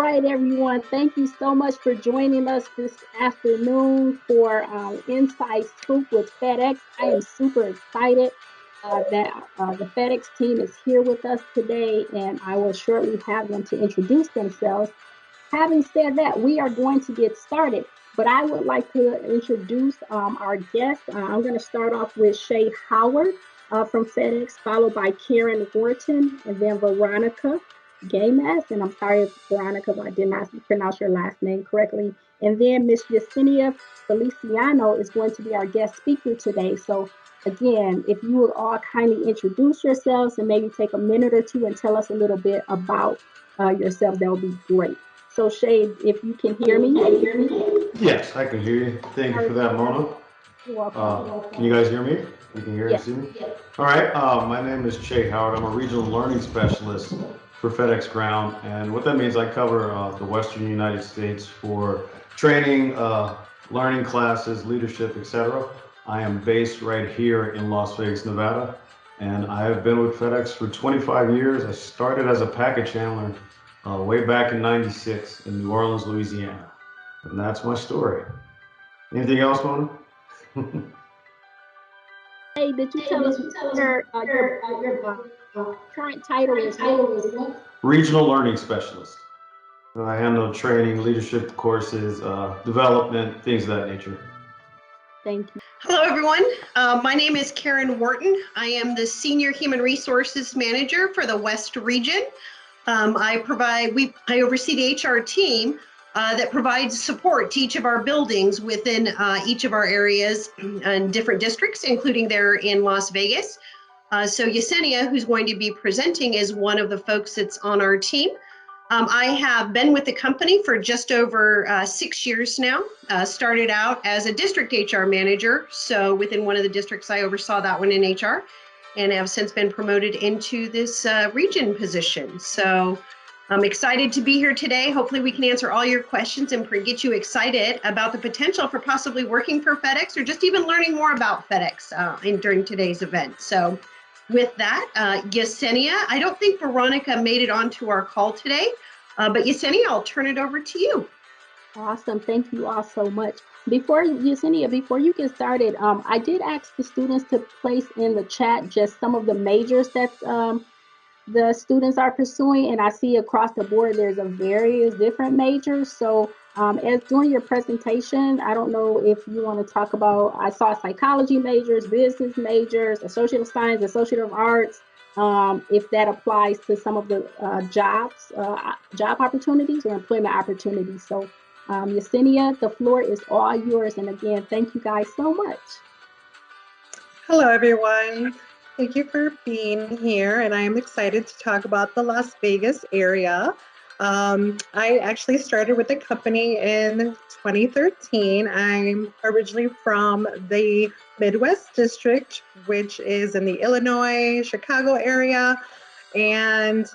right, everyone. Thank you so much for joining us this afternoon for Inside Scoop with FedEx. I am super excited that the FedEx team is here with us today, and I will shortly have them to introduce themselves. Having said that, we are going to get started, but I would like to introduce our guest. I'm going to start off with Shay Howard from FedEx, followed by Karen Wharton, and then Veronica Gamas. And I'm sorry, Veronica, if I did not pronounce your last name correctly. And then Miss Yesenia Feliciano is going to be our guest speaker today. So again, if you would all kindly introduce yourselves and maybe take a minute or two and tell us a little bit about yourselves, that would be great. So Shay, if you can hear me, Yes, I can hear you. Thank you for that, Mona. You're welcome. Can you guys hear me? You can hear and see me? Yes. All right. My name is Che Howard. I'm a regional learning specialist for FedEx Ground. And what that means, I cover the Western United States for training, learning classes, leadership, etc. I am based right here in Las Vegas, Nevada. And I have been with FedEx for 25 years. I started as a package handler way back in '96 in New Orleans, Louisiana. And that's my story. Anything else, Mona? Hey, did you tell us your current title is what? Regional learning specialist. I handle training, leadership courses, development, things of that nature. Thank you. Hello, everyone. My name is Karen Wharton. I am the Senior Human Resources Manager for the West Region. I oversee the HR team that provides support to each of our buildings within each of our areas and different districts, including there in Las Vegas. So Yesenia, who's going to be presenting, is one of the folks that's on our team. I have been with the company for just over 6 years now. Started out as a district HR manager. So within one of the districts, I oversaw that one in HR, and have since been promoted into this region position. So I'm excited to be here today. Hopefully we can answer all your questions and get you excited about the potential for possibly working for FedEx or just even learning more about FedEx during today's event. So with that, Yesenia, I don't think Veronica made it onto our call today, but Yesenia, I'll turn it over to you. Awesome. Thank you all so much. Before you get started, I did ask the students to place in the chat just some of the majors that the students are pursuing, and I see across the board there's a various different majors. So as during your presentation, I don't know if you want to talk about, I saw psychology majors, business majors, associate of science, associate of arts, if that applies to some of the job opportunities or employment opportunities. So Yesenia, the floor is all yours. And again, thank you guys so much. Hello, everyone. Thank you for being here, and I am excited to talk about the Las Vegas area. I actually started with the company in 2013. I'm originally from the Midwest District, which is in the Illinois, Chicago area, and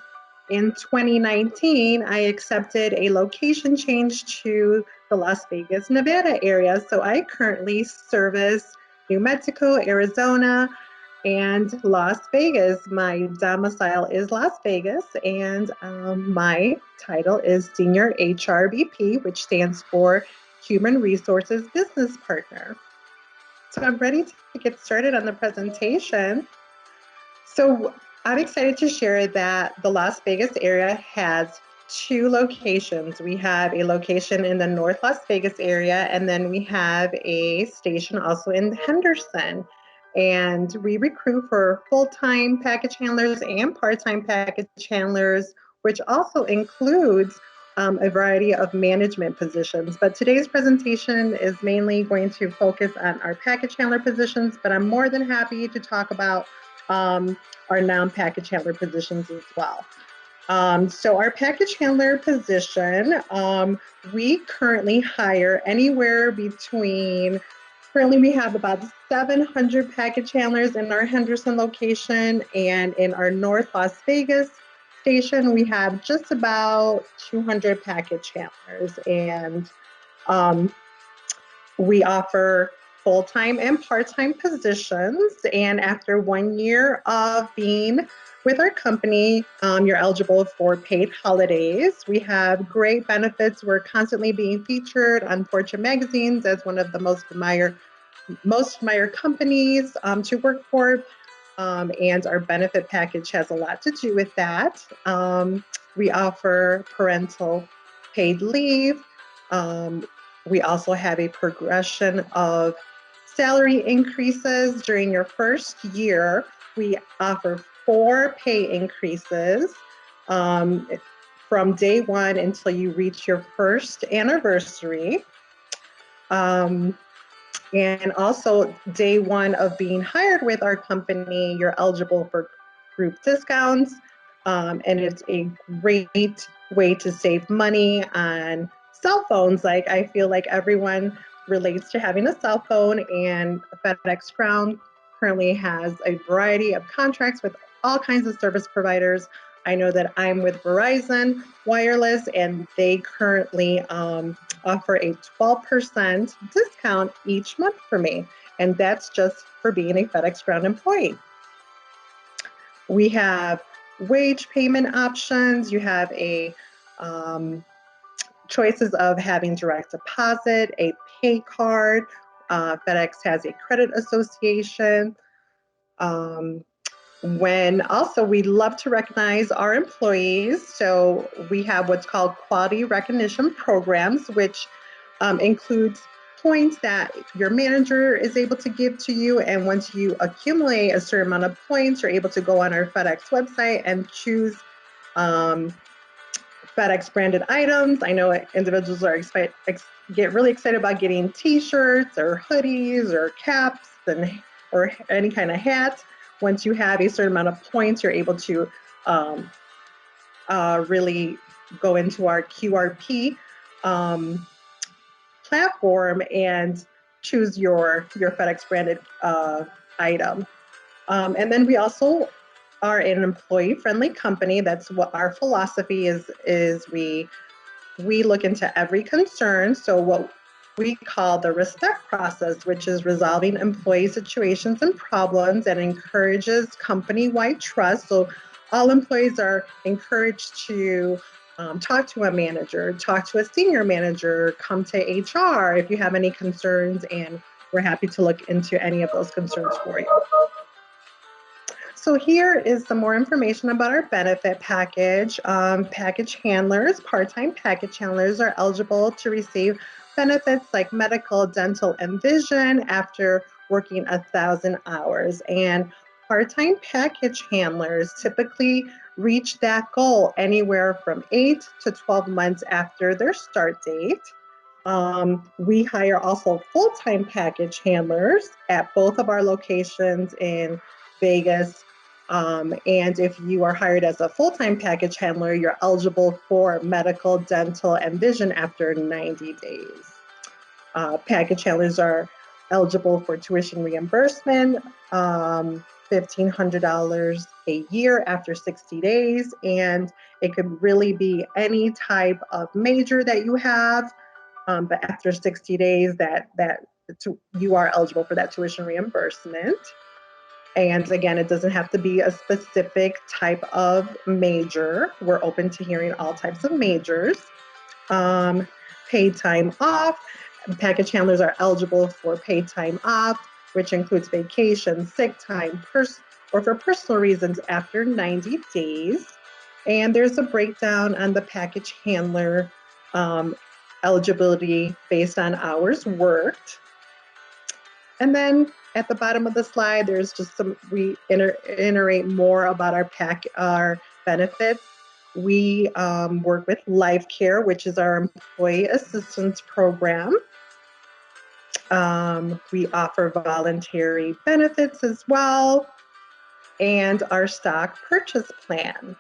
in 2019, I accepted a location change to the Las Vegas, Nevada area. So I currently service New Mexico, Arizona, and Las Vegas. My domicile is Las Vegas, and my title is Senior HRBP, which stands for Human Resources Business Partner. So I'm ready to get started on the presentation. So I'm excited to share that the Las Vegas area has 2 locations. We have a location in the North Las Vegas area, and then we have a station also in Henderson. And we recruit for full-time package handlers and part-time package handlers, which also includes a variety of management positions. But today's presentation is mainly going to focus on our package handler positions, but I'm more than happy to talk about our non-package handler positions as well. So our package handler position, we currently hire anywhere between, currently we have about 700 package handlers in our Henderson location, and in our North Las Vegas station, we have just about 200 package handlers. And we offer full-time and part-time positions. And after 1 year of being with our company, you're eligible for paid holidays. We have great benefits. We're constantly being featured on Fortune magazines as one of the most admired companies to work for. And our benefit package has a lot to do with that. We offer parental paid leave. We also have a progression of salary increases during your first year. We offer 4 pay increases from day 1 until you reach your first anniversary. And also day 1 of being hired with our company, you're eligible for group discounts. And it's a great way to save money on cell phones. Like, I feel like everyone relates to having a cell phone, and FedEx Ground currently has a variety of contracts with all kinds of service providers. I know that I'm with Verizon Wireless, and they currently offer a 12% discount each month for me. And that's just for being a FedEx Ground employee. We have wage payment options. You have a choices of having direct deposit, a pay card. FedEx has a credit association. When also we love to recognize our employees. So we have what's called quality recognition programs, which includes points that your manager is able to give to you. And once you accumulate a certain amount of points, you're able to go on our FedEx website and choose FedEx branded items. I know individuals are get really excited about getting t-shirts or hoodies or caps or any kind of hat. Once you have a certain amount of points, you're able to really go into our QRP platform and choose your FedEx branded item. And then we also are an employee-friendly company. That's what our philosophy is we look into every concern. So what we call the respect process, which is resolving employee situations and problems, and encourages company-wide trust. So all employees are encouraged to talk to a manager, talk to a senior manager, come to HR if you have any concerns, and we're happy to look into any of those concerns for you. So here is some more information about our benefit package. Package handlers, part-time package handlers are eligible to receive benefits like medical, dental, and vision after working 1,000 hours. And part-time package handlers typically reach that goal anywhere from 8 to 12 months after their start date. We hire also full-time package handlers at both of our locations in Vegas. And if you are hired as a full-time package handler, you're eligible for medical, dental, and vision after 90 days. Package handlers are eligible for tuition reimbursement, $1,500 a year after 60 days. And it could really be any type of major that you have. But after 60 days, you are eligible for that tuition reimbursement. And again, it doesn't have to be a specific type of major. We're open to hearing all types of majors. Paid time off. Package handlers are eligible for paid time off, which includes vacation, sick time, or for personal reasons after 90 days. And there's a breakdown on the package handler eligibility based on hours worked. And then at the bottom of the slide, there's just we iterate more about our benefits. We work with Life Care, which is our employee assistance program. We offer voluntary benefits as well, and our stock purchase plan.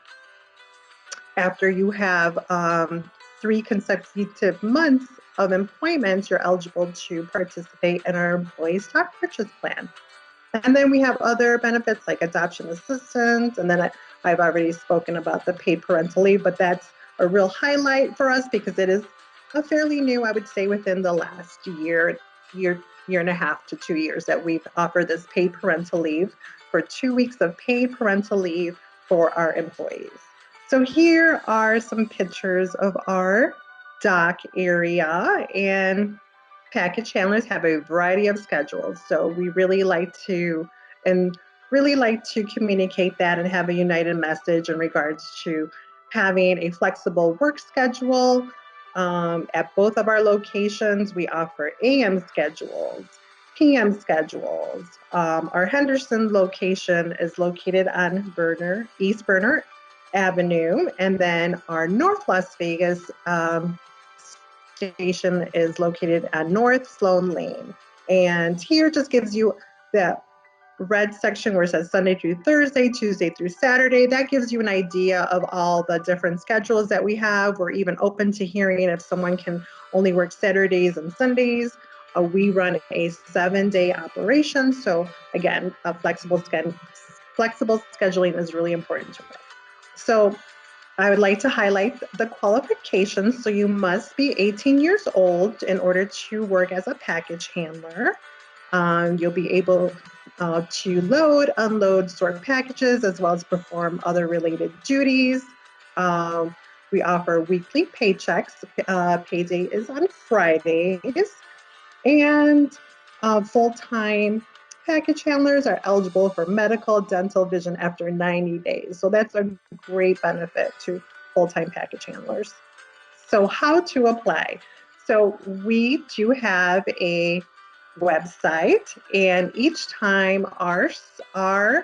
After you have 3 consecutive months of employment, you're eligible to participate in our employee stock purchase plan. And then we have other benefits like adoption assistance, and then I've already spoken about the paid parental leave, but that's a real highlight for us because it is a fairly new, I would say, within the last year 1.5 to 2 years that we've offered this paid parental leave for 2 weeks of paid parental leave for our employees. So here are some pictures of our dock area, and package handlers have a variety of schedules. So we really like to communicate that and have a united message in regards to having a flexible work schedule. At both of our locations, we offer AM schedules, PM schedules. Our Henderson location is located on East Berner Avenue, and then our North Las Vegas station is located at North Sloan Lane. And here just gives you that red section where it says Sunday through Thursday, Tuesday through Saturday. That gives you an idea of all the different schedules that we have. We're even open to hearing if someone can only work Saturdays and Sundays. We run a 7-day operation. So again, flexible scheduling is really important to us. So I would like to highlight the qualifications. So you must be 18 years old in order to work as a package handler. You'll be able to load, unload, sort packages, as well as perform other related duties. We offer weekly paychecks. Payday is on Fridays. And full-time package handlers are eligible for medical, dental, vision after 90 days. So that's a great benefit to full-time package handlers. So how to apply? So we do have a website, and each time our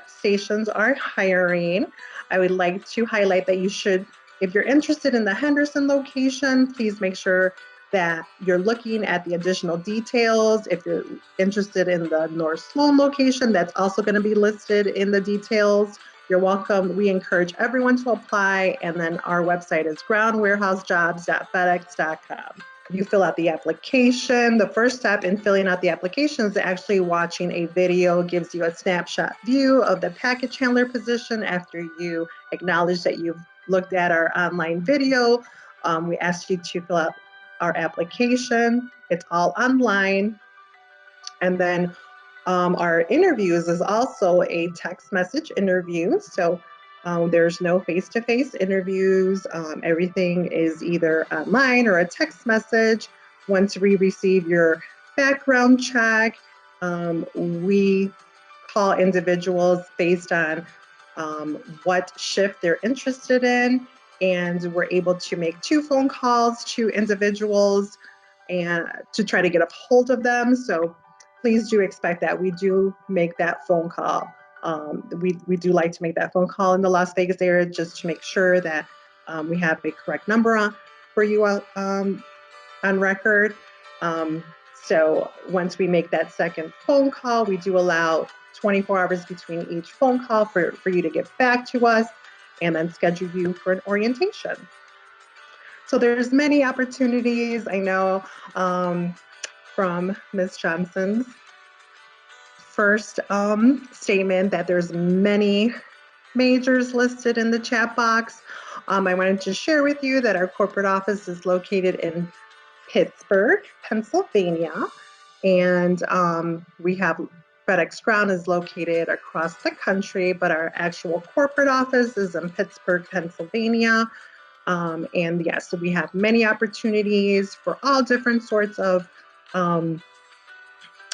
stations are hiring, I would like to highlight that you should, if you're interested in the Henderson location, please make sure that you're looking at the additional details. If you're interested in the North Sloan location, that's also going to be listed in the details. You're welcome. We encourage everyone to apply, and then our website is groundwarehousejobs.fedex.com. You fill out the application. The first step in filling out the application is actually watching a video. It gives you a snapshot view of the package handler position after you acknowledge that you've looked at our online video. We ask you to fill out our application. It's all online. And then our interviews is also a text message interview. So there's no face-to-face interviews. Everything is either online or a text message. Once we receive your background check, we call individuals based on what shift they're interested in, and we're able to make 2 phone calls to individuals and to try to get a hold of them. So please do expect that we do make that phone call. We do like to make that phone call in the Las Vegas area just to make sure that we have a correct number for you on record. So once we make that second phone call, we do allow 24 hours between each phone call for you to get back to us, and then schedule you for an orientation. So there's many opportunities. I know from Ms. Johnson's first statement that there's many majors listed in the chat box. I wanted to share with you that our corporate office is located in Pittsburgh, Pennsylvania, and we have FedEx Ground is located across the country, but our actual corporate office is in Pittsburgh, Pennsylvania. And yes, so we have many opportunities for all different sorts of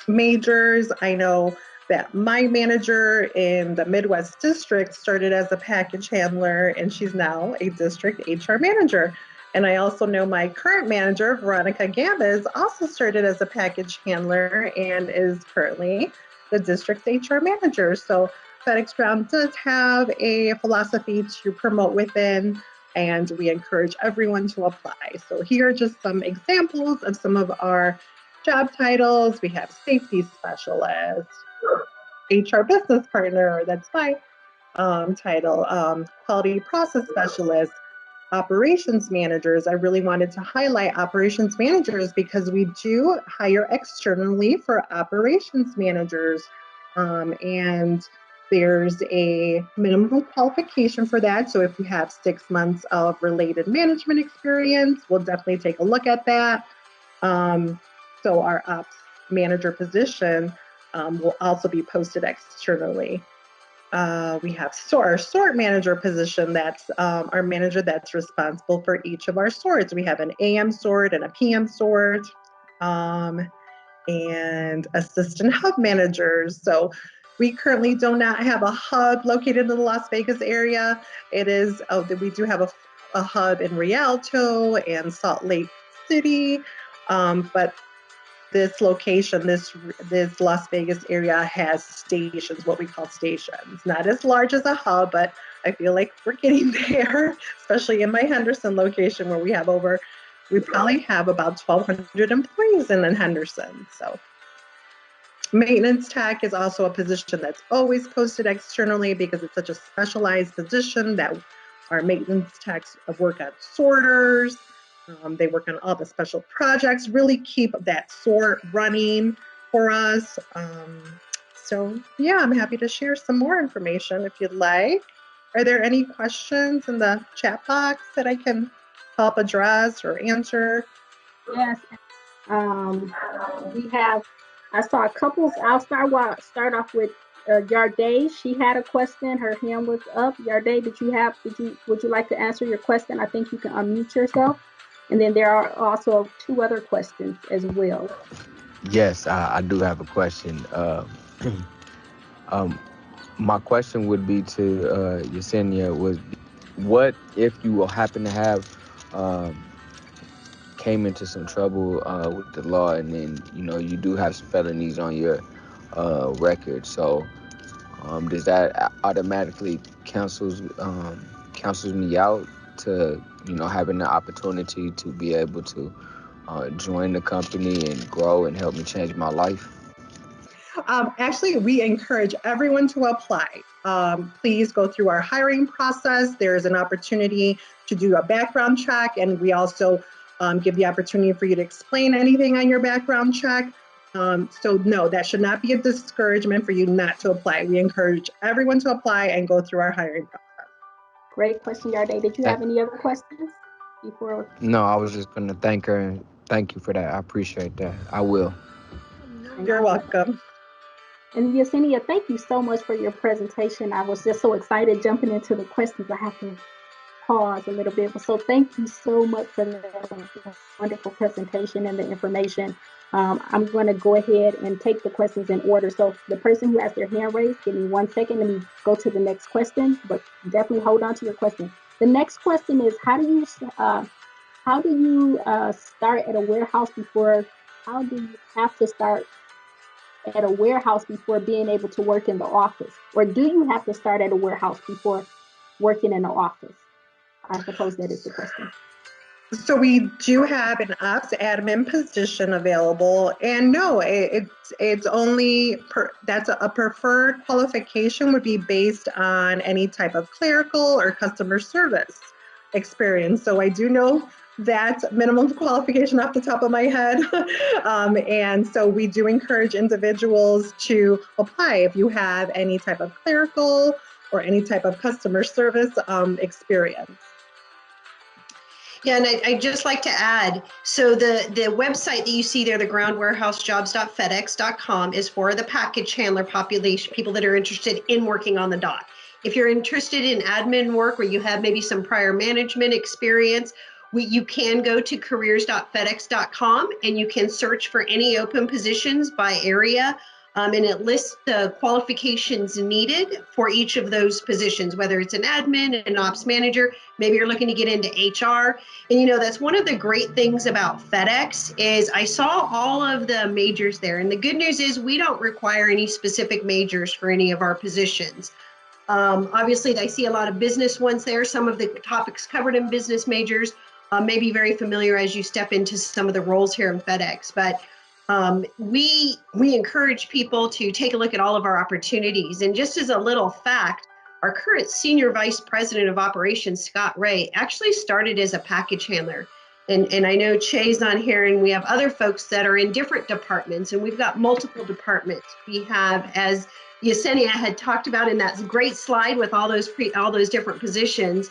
majors. I know that my manager in the Midwest district started as a package handler, and she's now a district HR manager. And I also know my current manager, Veronica Gambas, also started as a package handler and is currently the district's HR manager. So FedEx Ground does have a philosophy to promote within, and we encourage everyone to apply. So here are just some examples of some of our job titles. We have safety specialist, HR business partner, that's my title, quality process specialist, operations managers. I really wanted to highlight operations managers because we do hire externally for operations managers, and there's a minimum qualification for that. So if you have 6 months of related management experience, we'll definitely take a look at that. So our ops manager position will also be posted externally. We have our sort manager position. That's our manager that's responsible for each of our sorts. We have an AM sort and a PM sort, and assistant hub managers. So we currently do not have a hub located in the Las Vegas area. It is, we do have a hub in Rialto and Salt Lake City, but this location, this Las Vegas area has stations, what we call stations. Not as large as a hub, but I feel like we're getting there, especially in my Henderson location where we probably have about 1,200 employees in Henderson. So maintenance tech is also a position that's always posted externally because it's such a specialized position that our maintenance techs work on sorters. They work on all the special projects, really keep that sort running for us. So yeah, I'm happy to share some more information if you'd like. Are there any questions in the chat box that I can help address or answer? Yes. We have, I saw a couple. I'll start off with Yarday. She had a question. Her hand was up. Yarday, would you like to answer your question? I think you can unmute yourself. And then there are also 2 other questions as well. Yes, I do have a question. My question would be to Yesenia, what if you will happen to have came into some trouble with the law, and then you do have some felonies on your record? So does that automatically cancels me out to having the opportunity to be able to join the company and grow and help me change my life? Actually, we encourage everyone to apply. Please go through our hiring process. There's an opportunity to do a background check, and we also give the opportunity for you to explain anything on your background check. So no, that should not be a discouragement for you not to apply. We encourage everyone to apply and go through our hiring process. Great question, Yarday. Did you have any other questions before? No, I was just going to thank her and thank you for that. I appreciate that. I will. You're welcome. And Yesenia, thank you so much for your presentation. I was just so excited jumping into the questions. I have to pause a little bit. So thank you so much for that wonderful presentation and the information. I'm going to go ahead and take the questions in order. So the person who has their hand raised, give me 1 second. Let me go to the next question, but definitely hold on to your question. The next question is, how do you start at a warehouse before? How do you have to start at a warehouse before being able to work in the office? Or do you have to start at a warehouse before working in the office? I suppose that is the question. So we do have an ops admin position available, and no, it's only that's a preferred qualification would be based on any type of clerical or customer service experience. So I do know that minimum qualification off the top of my head, and so we do encourage individuals to apply if you have any type of clerical or any type of customer service experience. Yeah, and I'd just like to add, so the website that you see there, the groundwarehousejobs.fedex.com, is for the package handler population, people that are interested in working on the dock. If you're interested in admin work where you have maybe some prior management experience, you can go to careers.fedex.com and you can search for any open positions by area. And it lists the qualifications needed for each of those positions, whether it's an admin, an ops manager, maybe you're looking to get into HR. And that's one of the great things about FedEx is I saw all of the majors there. And the good news is we don't require any specific majors for any of our positions. Obviously, I see a lot of business ones there. Some of the topics covered in business majors may be very familiar as you step into some of the roles here in FedEx. But we encourage people to take a look at all of our opportunities. And just as a little fact, our current Senior Vice President of Operations, Scott Ray, actually started as a package handler. And I know Che's on here, and we have other folks that are in different departments, and we've got multiple departments. We have, as Yesenia had talked about in that great slide with all those different positions,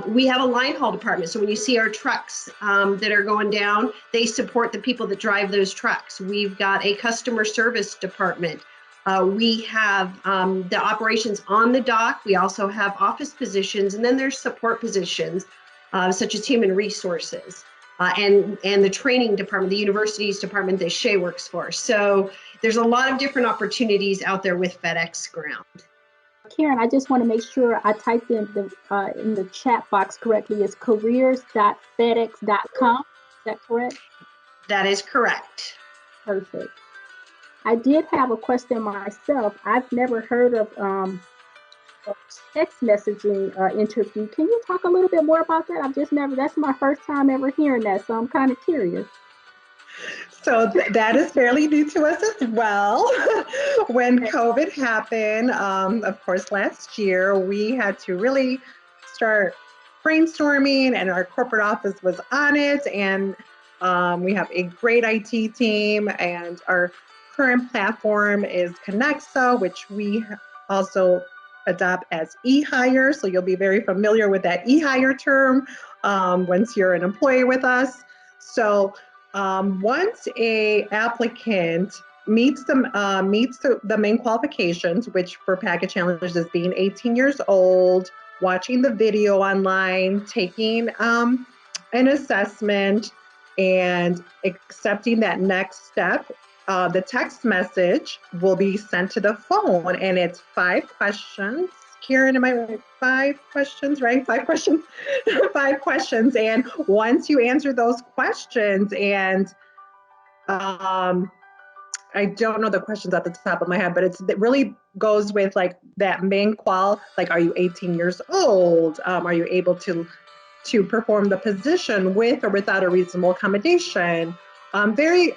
We have a line haul department. So when you see our trucks that are going down, they support the people that drive those trucks. We've got a customer service department. We have the operations on the dock. We also have office positions, and then there's support positions such as human resources and the training department, the universities department that Shay works for. So there's a lot of different opportunities out there with FedEx Ground. Karen, I just want to make sure I typed in the chat box correctly. It's careers.fedex.com. Is that correct? That is correct. Perfect. I did have a question myself. I've never heard of a text messaging interview. Can you talk a little bit more about that? That's my first time ever hearing that, so I'm kind of curious. So that is fairly new to us as well. When COVID happened, of course, last year, we had to really start brainstorming, and our corporate office was on it. And we have a great IT team, and our current platform is Connexa, which we also adopt as eHire. So you'll be very familiar with that eHire term once you're an employee with us. So once a applicant meets the main qualifications, which for package handlers is being 18 years old, watching the video online, taking an assessment, and accepting that next step, the text message will be sent to the phone, and it's 5 questions. Karen, am I right? 5 questions, right? 5 questions, 5 questions. And once you answer those questions, and I don't know the questions at the top of my head, but it really goes with like that main like, are you 18 years old? Are you able to perform the position with or without a reasonable accommodation? Very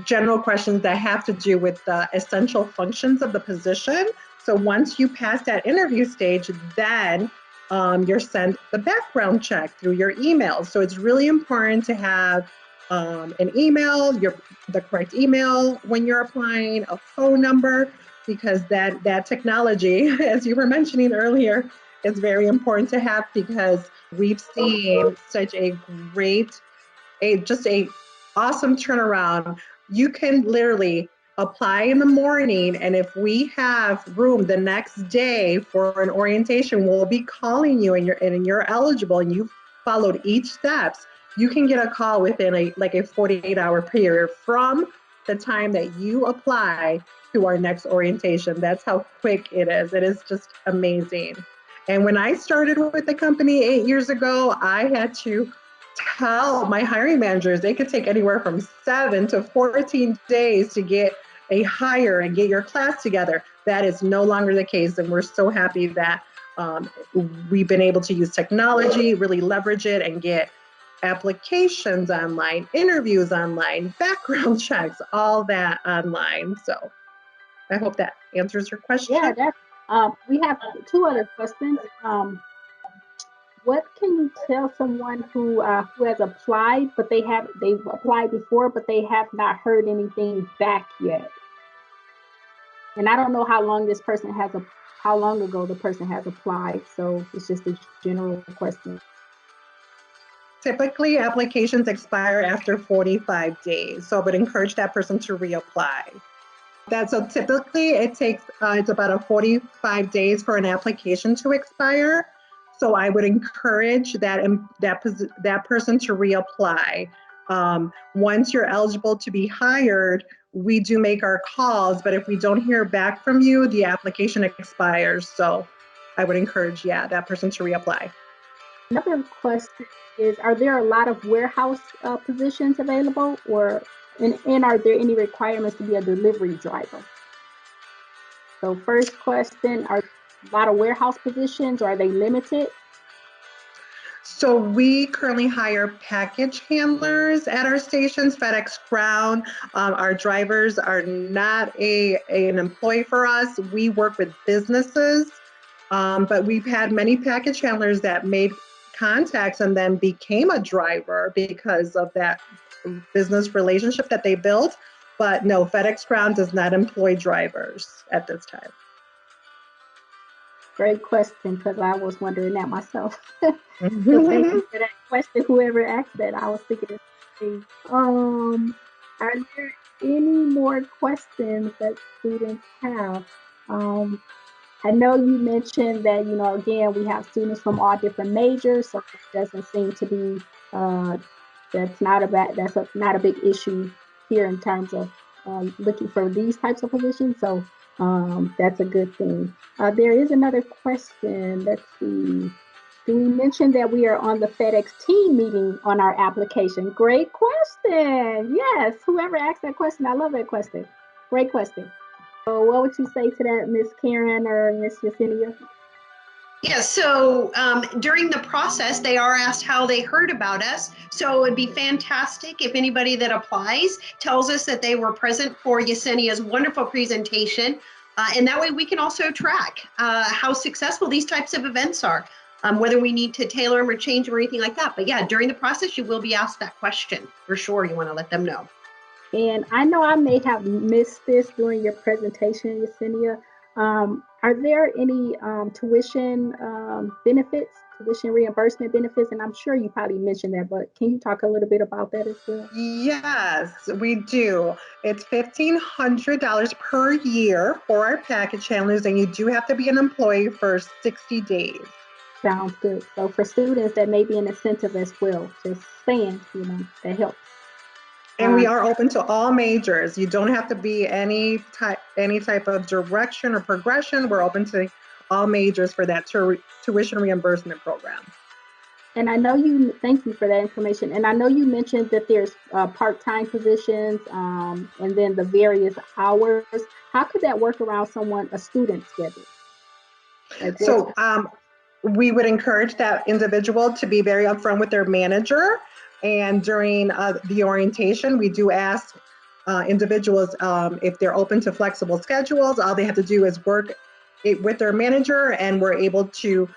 general questions that have to do with the essential functions of the position. So once you pass that interview stage, then you're sent the background check through your email. So it's really important to have an email, the correct email when you're applying, a phone number, because that technology, as you were mentioning earlier, is very important to have, because we've seen such a great, just a awesome turnaround. You can literally apply in the morning, and if we have room the next day for an orientation, we'll be calling you, and you're eligible and you've followed each steps. You can get a call within a 48-hour period from the time that you apply to our next orientation. That's how quick it is. It is just amazing. And when I started with the company 8 years ago, I had to tell my hiring managers they could take anywhere from 7 to 14 days to get a hire and get your class together. That is no longer the case, and we're so happy that we've been able to use technology, really leverage it, and get applications online, interviews online, background checks, all that online. So I hope that answers your question. Yeah, we have 2 other questions. What can you tell someone who has applied, but they've applied before, but they have not heard anything back yet? And I don't know how long ago the person has applied. So it's just a general question. Typically, applications expire after 45 days. So I would encourage that person to reapply. So typically it takes, it's about 45 days for an application to expire. So I would encourage that person to reapply. Once you're eligible to be hired, we do make our calls, but if we don't hear back from you, the application expires. So I would encourage, that person to reapply. Another question is, are there a lot of warehouse positions available, and are there any requirements to be a delivery driver? So first question, are a lot of warehouse positions, or are they limited? So we currently hire package handlers at our stations, FedEx Ground. Our drivers are not an employee for us. We work with businesses, but we've had many package handlers that made contacts and then became a driver because of that business relationship that they built. But no, FedEx Ground does not employ drivers at this time. Great question, because I was wondering that myself. So thank you for that question. Whoever asked that, I was thinking the same thing. Are there any more questions that students have? Um, I know you mentioned that, again, we have students from all different majors, so it doesn't seem to be not a big issue here in terms of looking for these types of positions. So that's a good thing. There is another question. Let's see. Do we mention that we are on the FedEx team meeting on our application? Great question. Yes, whoever asked that question, I love that question. Great question. So what would you say to that, Miss Karen or Miss Yesenia? Yeah, so during the process, they are asked how they heard about us. So it would be fantastic if anybody that applies tells us that they were present for Yesenia's wonderful presentation. And that way we can also track how successful these types of events are, whether we need to tailor them or change them or anything like that. But yeah, during the process, you will be asked that question. For sure, you want to let them know. And I know I may have missed this during your presentation, Yesenia. Are there any tuition benefits, tuition reimbursement benefits? And I'm sure you probably mentioned that, but can you talk a little bit about that as well? Yes, we do. It's $1,500 per year for our package handlers, and you do have to be an employee for 60 days. Sounds good. So for students, that may be an incentive as well. Just saying, that helps. And we are open to all majors. You don't have to be any type of direction or progression. We're open to all majors for that tuition reimbursement program. And I know thank you for that information. And I know you mentioned that there's part-time positions and then the various hours. How could that work around a student's schedule? So we would encourage that individual to be very upfront with their manager. And during the orientation, we do ask individuals if they're open to flexible schedules. All they have to do is work with their manager, and we're able to,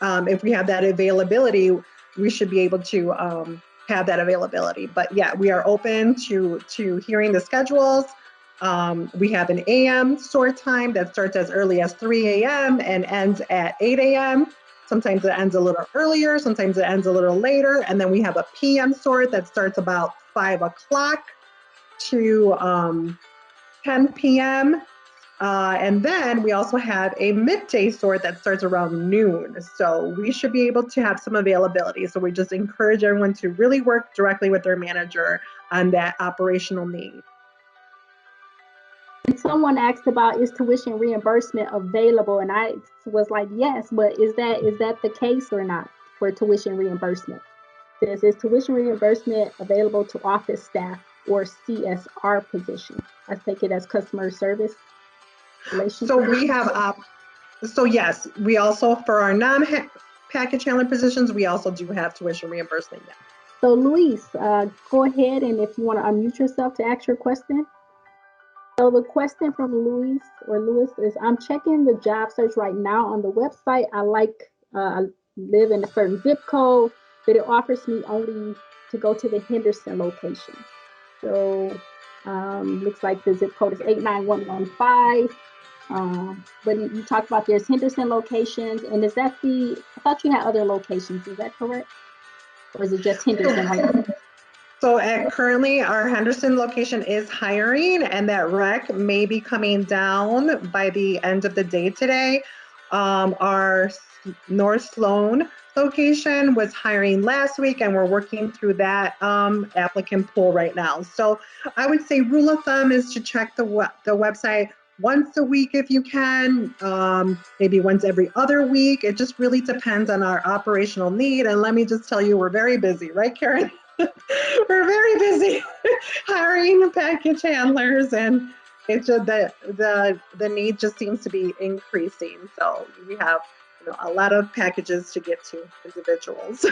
if we have that availability, we should be able to have that availability. But yeah, we are open to hearing the schedules. We have an AM sort time that starts as early as 3 a.m. and ends at 8 a.m. Sometimes it ends a little earlier, sometimes it ends a little later. And then we have a PM sort that starts about 5 o'clock to 10 p.m. And then we also have a midday sort that starts around noon. So we should be able to have some availability. So we just encourage everyone to really work directly with their manager on that operational need. And someone asked about, is tuition reimbursement available? And I was like, yes, but is that the case or not for tuition reimbursement? Is tuition reimbursement available to office staff or CSR positions? I take it as customer service relations. So we have, so yes, we also, for our non-package handler positions, we also do have tuition reimbursement. Yeah. So Luis, go ahead, and if you want to unmute yourself to ask your question. So the question from Louis is, I'm checking the job search right now on the website. I live in a certain zip code, but it offers me only to go to the Henderson location. So looks like the zip code is 89115. But you talked about there's Henderson locations, and is that I thought you had other locations, is that correct? Or is it just Henderson right now? So currently our Henderson location is hiring, and that rec may be coming down by the end of the day today. Our North Sloan location was hiring last week, and we're working through that applicant pool right now. So I would say rule of thumb is to check the website once a week if you can, maybe once every other week. It just really depends on our operational need. And let me just tell you, we're very busy, right, Karen? We're very busy hiring package handlers, and it's just the need just seems to be increasing. So we have a lot of packages to get to individuals.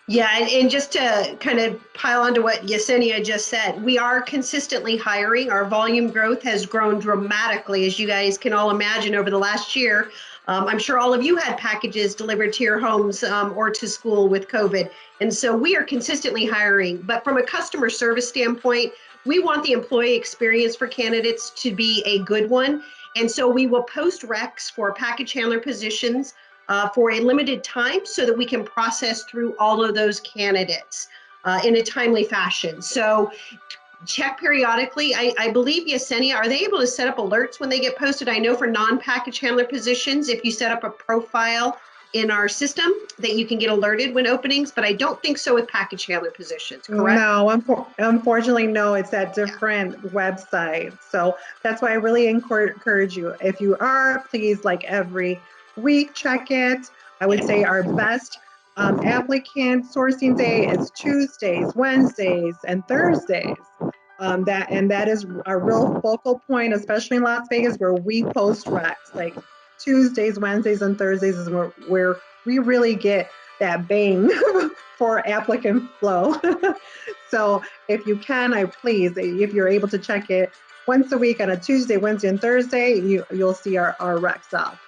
Yeah, and just to kind of pile onto what Yesenia just said, we are consistently hiring. Our volume growth has grown dramatically, as you guys can all imagine, over the last year. I'm sure all of you had packages delivered to your homes or to school with COVID. And so we are consistently hiring. But from a customer service standpoint, we want the employee experience for candidates to be a good one. And so we will post recs for package handler positions for a limited time so that we can process through all of those candidates in a timely fashion. So check periodically. I believe Yesenia, are they able to set up alerts when they get posted? I know for non-package handler positions, if you set up a profile in our system, that you can get alerted when openings, but I don't think so with package handler positions, correct? No, unfortunately, no, it's at different websites. So that's why I really encourage you. If you are, please, like every week, check it. I would say our best applicant sourcing day is Tuesdays, Wednesdays, and Thursdays. That is our real focal point, especially in Las Vegas, where we post recs. Like Tuesdays, Wednesdays, and Thursdays is where we really get that bang for applicant flow. So if you can, if you're able to check it once a week on a Tuesday, Wednesday, and Thursday, you'll see our recs up.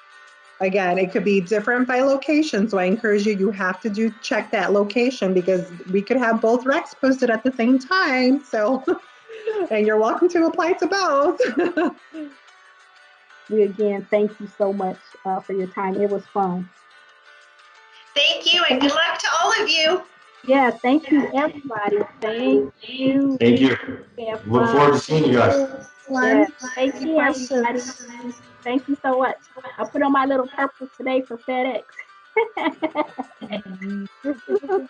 Again, it could be different by location. So I encourage you have to check that location, because we could have both recs posted at the same time. So, and you're welcome to apply to both. We again thank you so much for your time. It was fun. Thank you, and good luck to all of you. Yeah, thank you, everybody. Thank you. Thank you. Look forward to seeing you guys. Yeah, take care, everybody. Thank you so much. I put on my little purple today for FedEx.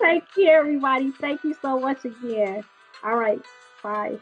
Take care, everybody. Thank you so much again. All right, bye.